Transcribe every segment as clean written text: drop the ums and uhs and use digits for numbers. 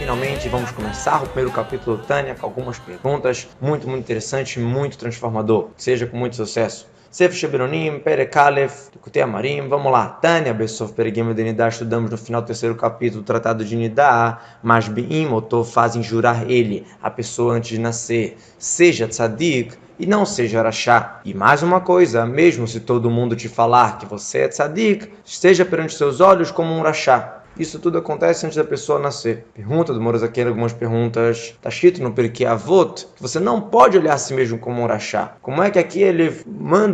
finalmente vamos começar o primeiro capítulo do Tânia com algumas perguntas muito interessante, muito transformador. Seja com muito sucesso. Sefer Sheberonim, Perek Aleph, Likutei Amarim, vamos lá. Tânia, Bessof Peregim de Nidá, estudamos no final do terceiro capítulo do Tratado de Nidá, mas Beim, Otô, fazem jurar ele, a pessoa antes de nascer, seja tzadik e não seja rachá. E mais uma coisa, mesmo se todo mundo te falar que você é tzadik, esteja perante seus olhos como um rachá. Isso tudo acontece antes da pessoa nascer. Pergunta do Morazakir, algumas perguntas. Está escrito no Pirkei Avot que você não pode olhar a si mesmo como um rachá. Como é que aqui ele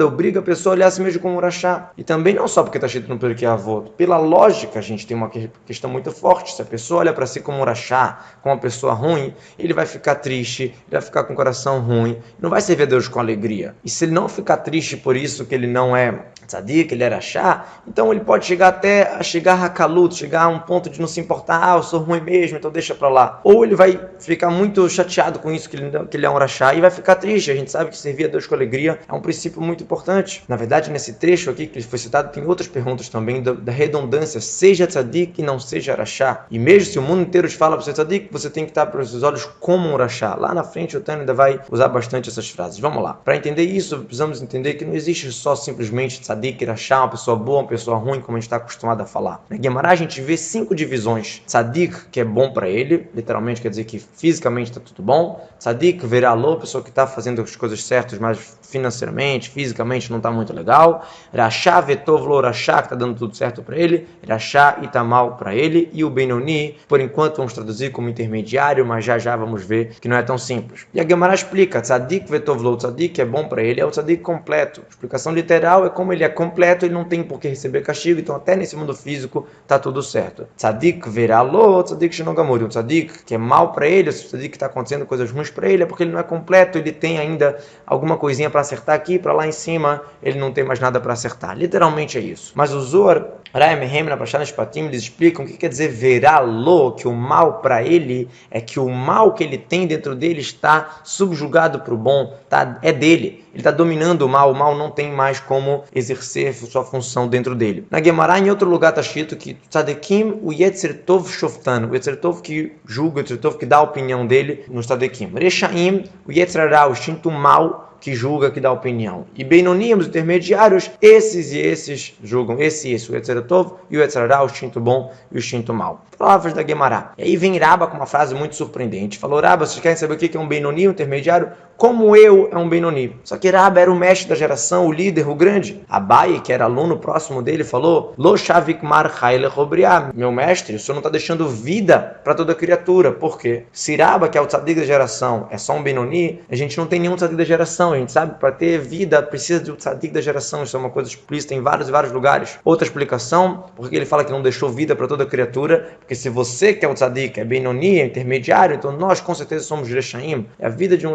obriga a pessoa a olhar a si mesmo como um rachá? E também não só porque está escrito no Pirkei Avot. Pela lógica, a gente tem uma questão muito forte. Se a pessoa olha para si como um rachá, como uma pessoa ruim, ele vai ficar triste, ele vai ficar com o coração ruim, não vai servir a Deus com alegria. E se ele não ficar triste por isso que ele não é tzadik, ele é rachá, então ele pode chegar a hakalut, chegar a um ponto de não se importar, eu sou ruim mesmo, então deixa pra lá. Ou ele vai ficar muito chateado com isso, que ele é um rachá, e vai ficar triste. A gente sabe que servir a Deus com alegria é um princípio muito importante. Na verdade, nesse trecho aqui que foi citado, tem outras perguntas também da redundância, seja tzadik e não seja rachá. E mesmo se o mundo inteiro te fala para ser tzadik, você tem que estar para os seus olhos como um rachá. Lá na frente o Tânia ainda vai usar bastante essas frases. Vamos lá. Para entender isso, precisamos entender que não existe só simplesmente tzadik e rachá, uma pessoa boa, uma pessoa ruim, como a gente está acostumado a falar. Na Guemará a gente vê 5 divisões. Tzadik, que é bom para ele, literalmente quer dizer que fisicamente está tudo bom. Tzadik, veralô, pessoa que está fazendo as coisas certas, mas financeiramente, fisicamente não está muito legal. Rachá, vetov, lo rachá, que está dando tudo certo para ele. Rachá e está mal para ele. E o Benoni, por enquanto vamos traduzir como intermediário, mas já vamos ver que não é tão simples. E a Guemará explica, tzadik, vetov, lo, tzadik é bom para ele, é o tzadik completo. A explicação literal é como ele é completo, ele não tem por que receber castigo, então até nesse mundo físico está tudo certo. Tzadik veralô, tzadik shenogamori. Um tzadik que é mal para ele, o tzadik que está acontecendo coisas ruins para ele, é porque ele não é completo, ele tem ainda alguma coisinha para acertar aqui, para lá em cima, ele não tem mais nada para acertar. Literalmente é isso. Mas o Zohar, Raya Mehem, na Parashat Mishpatim, eles explicam o que quer dizer veralô, que o mal para ele é que o mal que ele tem dentro dele está subjugado para o bom, é dele. Ele está dominando o mal não tem mais como exercer sua função dentro dele. Na Guemará, em outro lugar, está escrito que Tzadekim, o Yetzer Tov Shoftan, o Yetzer Tov que julga, o Yetzer Tov que dá a opinião dele no Tzadekim. Rechaim, o Yetzer Hara, o instinto mal que julga, que dá opinião. E Beinonim, os intermediários, esses julgam, o Yetzer Tov e o Yetzer Hara, o instinto bom e o instinto mal. Palavras da Guemará. E aí vem Raba com uma frase muito surpreendente. Falou, Raba, vocês querem saber o que é um Benoni, um intermediário? Como eu é um Benoni. Só que Raba era o mestre da geração, o líder, o grande. Abai, que era aluno próximo dele, falou, Lo Shavik Mar Haile Robriá. Meu mestre, o senhor não está deixando vida para toda criatura. Por quê? Se Raba, que é o tzadik da geração, é só um Benoni, a gente não tem nenhum tzadik da geração. A gente sabe que para ter vida precisa de um tzadik da geração. Isso é uma coisa explícita em vários lugares. Outra explicação, porque ele fala que não deixou vida para toda criatura, porque se você que é o tzadik, é Benoni, é intermediário, então nós com certeza somos Rechaim. É a vida de um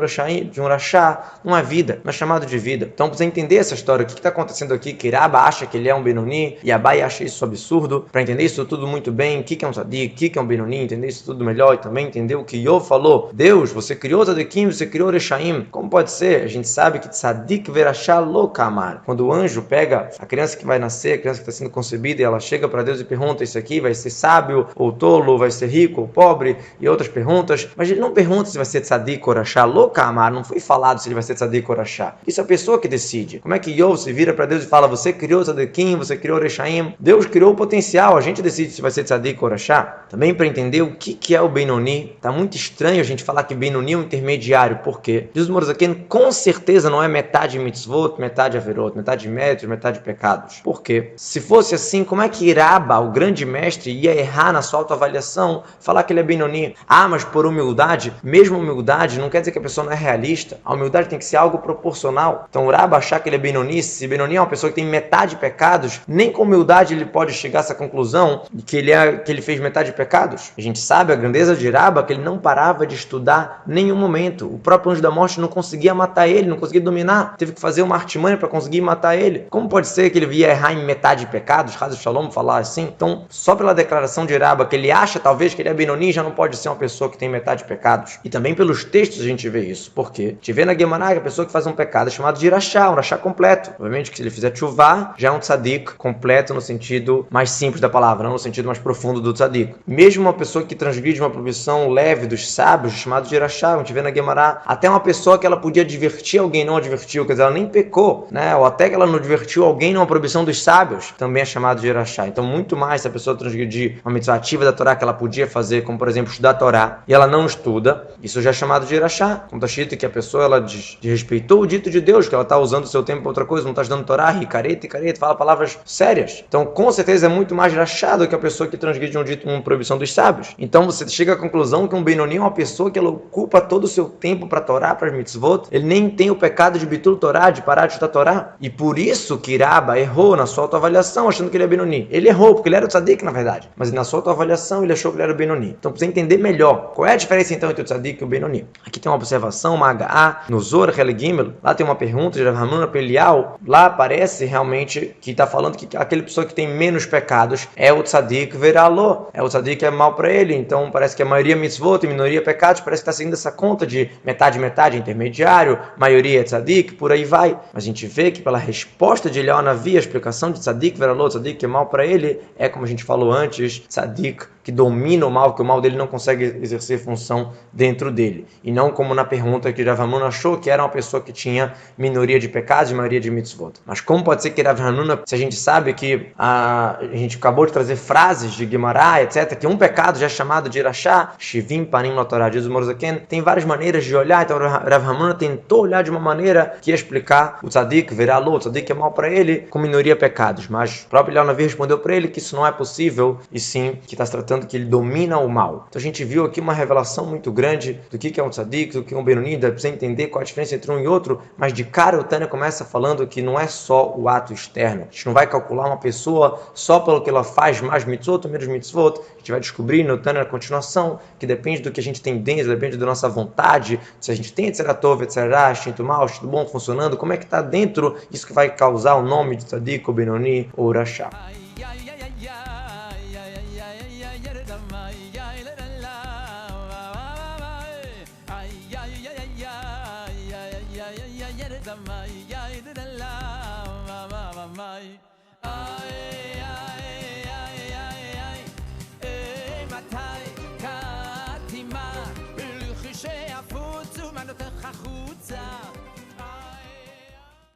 rachá, não é vida, não é chamado de vida. Então precisa entender essa história, o que está acontecendo aqui, que Raba acha que ele é um Benoni, e Abai acha isso absurdo. Para entender isso tudo muito bem, o que é um tzadik, o que é um Benoni, entender isso tudo melhor e também entender o que Yov falou. Deus, você criou tzadikim, você criou Rechaim. Como pode ser? A gente sabe que tzadik verachá lo kamar. Quando o anjo pega a criança que vai nascer, a criança que está sendo concebida, e ela chega para Deus e pergunta, isso aqui vai ser sábio ou tolo, vai ser rico ou pobre, e outras perguntas, mas ele não pergunta se vai ser tzadik ou rachá lo kamar, não foi falado se ele vai ser tzadik ou rachá. Isso é a pessoa que decide. Como é que Yov se vira para Deus e fala, você criou tzadikim, você criou Rechaim? Deus criou o potencial, a gente decide se vai ser tzadik ou rachá. Também para entender o que é o Benoni, tá muito estranho a gente falar que Benoni é um intermediário, por quê? Diz o Morazakir, com certeza não é metade mitzvot, metade averot, metade méritos, metade pecados. Por quê? Se fosse assim, como é que Raba, o grande mestre, ia errar na sua autoavaliação, falar que ele é Benoni? Ah, mas por humildade, mesmo humildade, não quer dizer que a pessoa não é realista. A humildade tem que ser algo proporcional. Então o Raba achar que ele é Benoni, se Benoni é uma pessoa que tem metade de pecados, nem com humildade ele pode chegar a essa conclusão de que ele fez metade de pecados. A gente sabe a grandeza de Raba, que ele não parava de estudar em nenhum momento. O próprio anjo da morte não conseguia matar ele, não conseguia dominar. Teve que fazer uma artimanha para conseguir matar ele. Como pode ser que ele via errar em metade de pecados? Hazel Shalom falar assim. Então, só pela declaração de Raba, que ele acha talvez que ele é Benoni, já não pode ser uma pessoa que tem metade de pecados. E também pelos textos a gente vê isso. Por quê? quê? Te vê na Guemará que a pessoa que faz um pecado é chamado de Irachá, um Rachá completo. Obviamente que se ele fizer tchuvá, já é um tzadik completo no sentido mais simples da palavra, não no sentido mais profundo do tzadik. Mesmo uma pessoa que transgride uma proibição leve dos sábios, chamado de Irachá, a gente vê na Guemará, até uma pessoa que ela podia advertir alguém, não advertiu, quer dizer, ela nem pecou, né? Ou até que ela não advertiu alguém numa proibição dos sábios, também é chamado de Irachá. Então, muito mais se a pessoa transgredir uma mitzvah ativa da Torá que ela podia fazer, como por exemplo estudar a Torá, e ela não estuda, isso já é chamado de Irachá. Como está escrito que a pessoa ela desrespeitou o dito de Deus, que ela está usando o seu tempo para outra coisa, não está estudando Torá, ricareta, fala palavras sérias. Então, com certeza é muito mais Irachá do que a pessoa que transgride uma proibição dos sábios. Então, você chega à conclusão que um Benoni é uma pessoa que ela ocupa todo o seu tempo para a Torá, para as mitzvot, ele nem tem o pecado de bitul Torá, de parar de estudar Torá. E por isso que Rabba errou na sua autoavaliação, achando que ele é Benoni. Ele errou, porque ele era o tzadik, na verdade. Mas na sua autoavaliação, ele achou que ele era o Benoni. Então, para você entender melhor, qual é a diferença então entre o tzadik e o Benoni? Aqui tem uma observação, uma HA, no Zor Hel Gimel, lá tem uma pergunta de Rav Hamnuna para Elial, lá parece realmente que está falando que aquela pessoa que tem menos pecados é o tzadik veralô, é o tzadik que é mal para ele. Então, parece que a maioria mitzvot e minoria pecados, parece que está seguindo essa conta de metade, intermediário, maioria é tzadik, por aí vai. Mas a gente vê que pela resposta de Elial Navi, a explicação de tzadik veralô, tzadik que é mal para ele, é como a gente falou antes, tzadik que domina o mal, que o mal dele não consegue exercer função dentro dele. E não como na pergunta que Rav Hamnuna achou que era uma pessoa que tinha minoria de pecados e maioria de mitzvot. Mas como pode ser que Rav Hamnuna, se a gente sabe que a gente acabou de trazer frases de Guimará, etc., que um pecado já é chamado de Irachá, Shivim Panim Lotorá, diz o Morzaken, tem várias maneiras de olhar. Então Rav Hamnuna tentou olhar de uma maneira que ia explicar o tzadik, veralô, o tzadik é mal para ele, com minoria pecados. Mas o próprio Elial Navi respondeu para ele que isso não é possível, e sim que está se tratando que ele domina o mal. Então a gente viu aqui uma revelação muito grande do que é um tzadik, do que é um Benoni, dá pra você entender qual a diferença entre um e outro, mas de cara o Tânia começa falando que não é só o ato externo. A gente não vai calcular uma pessoa só pelo que ela faz, mais mitzvot ou menos mitzvot. A gente vai descobrir no Tânia na continuação que depende do que a gente tem dentro, depende da nossa vontade, se a gente tem etzeratov, etzerat, instinto mal, instinto bom funcionando, como é que está dentro, isso que vai causar o nome de tzadik, ou Benoni, ou Rachá. Ay